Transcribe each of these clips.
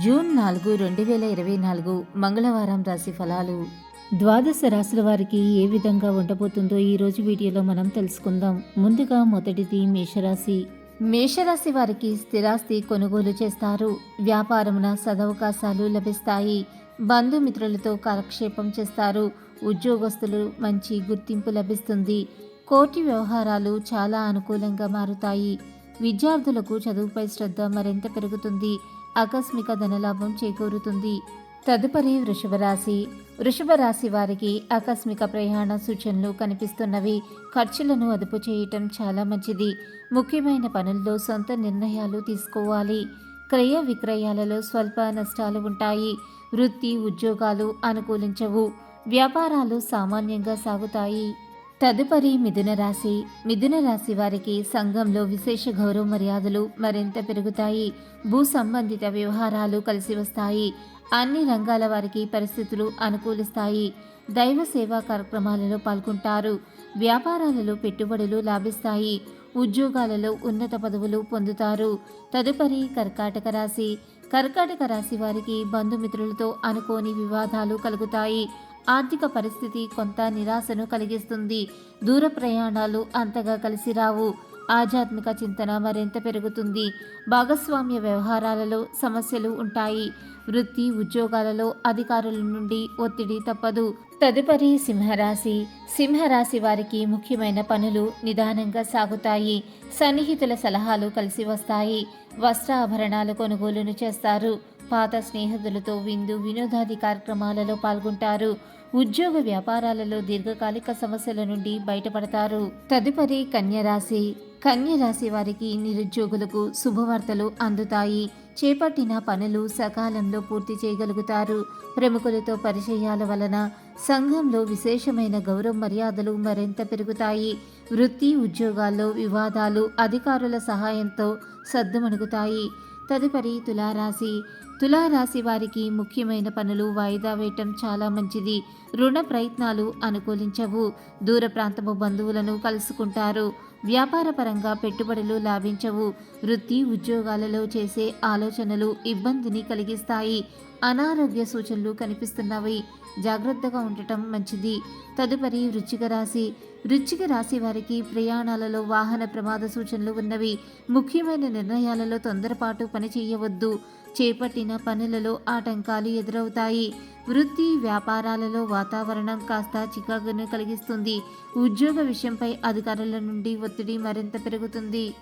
June 4, 2024 మంగళవారం రాశి ఫలాలు. ద్వాదశ రాశుల వారికి ఏ విధంగా ఉండబోతుందో ఈరోజు వీడియోలో మనం తెలుసుకుందాం. ముందుగా మొదటిది మేషరాశి. మేషరాశి వారికి స్థిరాస్తి కొనుగోలు చేస్తారు. వ్యాపారమున సదవకాశాలు లభిస్తాయి. బంధుమిత్రులతో కాలక్షేపం చేస్తారు. ఉద్యోగస్తులు మంచి గుర్తింపు లభిస్తుంది. కోర్టు వ్యవహారాలు చాలా అనుకూలంగా మారుతాయి. విద్యార్థులకు చదువుపై శ్రద్ధ మరింత పెరుగుతుంది. ఆకస్మిక ధనలాభం చేకూరుతుంది. తదుపరి వృషభ రాశి. వృషభ రాశి వారికి ఆకస్మిక ప్రయాణ సూచనలు కనిపిస్తున్నవి. ఖర్చులను అదుపు చేయటం చాలా మంచిది. ముఖ్యమైన పనుల్లో సొంత నిర్ణయాలు తీసుకోవాలి. క్రయ విక్రయాలలో స్వల్ప నష్టాలు ఉంటాయి. వృత్తి ఉద్యోగాలు అనుకూలించవు. వ్యాపారాలు సామాన్యంగా సాగుతాయి. తదుపరి మిథున రాశి. మిథున రాశి వారికి సంఘంలో విశేష గౌరవ మర్యాదలు మరింత పెరుగుతాయి. భూ సంబంధిత వ్యవహారాలు కలిసి వస్తాయి. అన్ని రంగాల వారికి పరిస్థితులు అనుకూలిస్తాయి. దైవ సేవా కార్యక్రమాలలో పాల్గొంటారు. వ్యాపారాలలో పెట్టుబడులు లాభిస్తాయి. ఉద్యోగాలలో ఉన్నత పదవులు పొందుతారు. తదుపరి కర్కాటక రాశి. కర్కాటక రాశి వారికి బంధుమిత్రులతో అనుకోని వివాదాలు కలుగుతాయి. ఆర్థిక పరిస్థితి కొంత నిరాశను కలిగిస్తుంది. దూర ప్రయాణాలు అంతగా కలిసి రావు. ఆధ్యాత్మిక చింతన మరింత పెరుగుతుంది. భాగస్వామ్య వ్యవహారాలలో సమస్యలు ఉంటాయి. వృత్తి ఉద్యోగాలలో అధికారుల నుండి ఒత్తిడి తప్పదు. తదుపరి సింహరాశి. సింహరాశి వారికి ముఖ్యమైన పనులు నిదానంగా సాగుతాయి. సన్నిహితుల సలహాలు కలిసి వస్తాయి. వస్త్రాభరణాల కొనుగోలును చేస్తారు. పాత స్నేహితులతో విందు వినోదాది కార్యక్రమాలలో పాల్గొంటారు. ఉద్యోగ వ్యాపారాలలో దీర్ఘకాలిక సమస్యల నుండి బయటపడతారు. తదుపరి కన్యరాశి. కన్యరాశి వారికి నిరుద్యోగులకు శుభవార్తలు అందుతాయి. చేపట్టిన పనులు సకాలంలో పూర్తి చేయగలుగుతారు. ప్రముఖులతో పరిచయాల వలన సంఘంలో విశేషమైన గౌరవ మర్యాదలు మరింత పెరుగుతాయి. వృత్తి ఉద్యోగాల్లో వివాదాలు అధికారుల సహాయంతో సద్దుమణుగుతాయి. తదుపరి తులారాశి. తులారాశి వారికి ముఖ్యమైన పనులు వాయిదా వేయటం చాలా మంచిది. రుణ ప్రయత్నాలు అనుకూలించవు. దూర ప్రాంతపు బంధువులను కలుసుకుంటారు. వ్యాపారపరంగా పెట్టుబడులు లాభించవు. వృత్తి ఉద్యోగాలలో చేసే ఆలోచనలు ఇబ్బందిని కలిగిస్తాయి. అనారోగ్య సూచనలు కనిపిస్తున్నవి. జాగ్రత్తగా ఉండటం మంచిది. తదుపరి వృశ్చిక రాశి. వృశ్చిక రాశి వారికి ప్రయాణాలలో వాహన ప్రమాద సూచనలు ఉన్నవి. ముఖ్యమైన నిర్ణయాలలో తొందరపాటు పని చేయవద్దు. చేపట్టిన పనులలో ఆటంకాలు ఎదురవుతాయి. వృత్తి వ్యాపారాలలో వాతావరణం కాస్త చికాకును కలిగిస్తుంది. ఉద్యోగ విషయంపై అధికారుల నుండి ఒత్తిడి మరింత పెరుగుతుంది.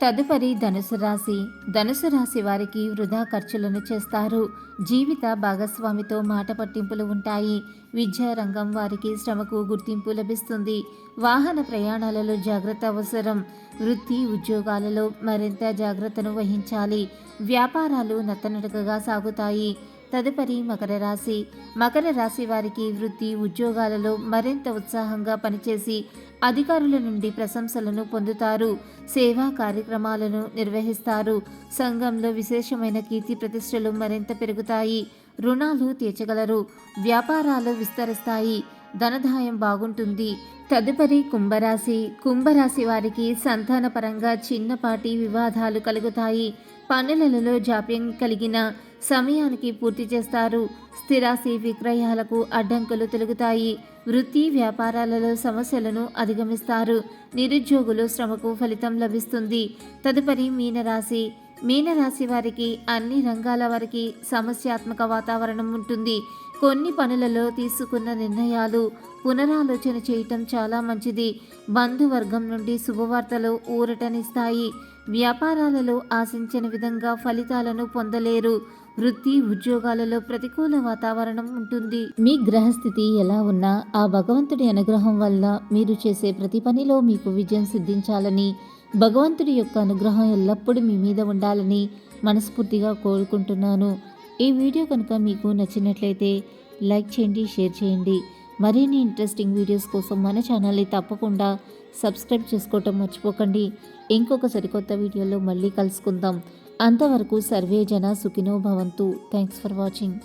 తదుపరి ధనుసు రాశి. ధనుసు రాశి వారికి వృధా ఖర్చులను చేస్తారు. జీవిత భాగస్వామితో మాట పట్టింపులు ఉంటాయి. విద్యా రంగం వారికి శ్రమకు గుర్తింపు లభిస్తుంది. వాహన ప్రయాణాలలో జాగ్రత్త అవసరం. వృత్తి ఉద్యోగాలలో మరింత జాగ్రత్తను వహించాలి. వ్యాపారాలు నత్తనడకగా సాగుతాయి. తదుపరి మకర రాశి. మకర రాశి వారికి వృత్తి ఉద్యోగాలలో మరింత ఉత్సాహంగా పనిచేసి అధికారుల నుండి ప్రశంసలను పొందుతారు. సేవా కార్యక్రమాలను నిర్వహిస్తారు. సంఘంలో విశేషమైన కీర్తి ప్రతిష్టలు మరింత పెరుగుతాయి. రుణాలు తీర్చగలరు. వ్యాపారాలు విస్తరిస్తాయి. ధనదాయం బాగుంటుంది. తదుపరి కుంభరాశి. కుంభరాశి వారికి సంతానపరంగా చిన్నపాటి వివాదాలు కలుగుతాయి. పనులలో జాప్యం కలిగిన సమయానికి పూర్తి చేస్తారు. స్థిరాస్తి విక్రయాలకు అడ్డంకులు తొలగుతాయి. వృత్తి వ్యాపారాలలో సమస్యలను అధిగమిస్తారు. నిరుద్యోగులు శ్రమకు ఫలితం లభిస్తుంది. తదుపరి మీనరాశి. మీనరాశి వారికి అన్ని రంగాల వారికి సమస్యాత్మక వాతావరణం ఉంటుంది. కొన్ని పనులలో తీసుకున్న నిర్ణయాలు పునరాలోచన చేయటం చాలా మంచిది. బంధువర్గం నుండి శుభవార్తలు ఊరటనిస్తాయి. వ్యాపారాలలో ఆశించిన విధంగా ఫలితాలను పొందలేరు. వృత్తి ఉద్యోగాలలో ప్రతికూల వాతావరణం ఉంటుంది. మీ గ్రహస్థితి ఎలా ఉన్నా ఆ భగవంతుడి అనుగ్రహం వల్ల మీరు చేసే ప్రతి పనిలో మీకు విజయం సిద్ధించాలని, భగవంతుడి యొక్క అనుగ్రహం ఎల్లప్పుడూ మీ మీద ఉండాలని మనస్ఫూర్తిగా కోరుకుంటున్నాను. ఈ వీడియో కనుక మీకు నచ్చినట్లయితే లైక్ చేయండి, షేర్ చేయండి. మరిన్ని ఇంట్రెస్టింగ్ వీడియోస్ కోసం మన ఛానల్ని తప్పకుండా సబ్స్క్రైబ్ చేసుకోవటం మర్చిపోకండి. ఇంకొక సరికొత్త వీడియోలో మళ్ళీ కలుసుకుందాం. అంతవరకు సర్వే జన సుఖినో భవంతు. Thanks for watching.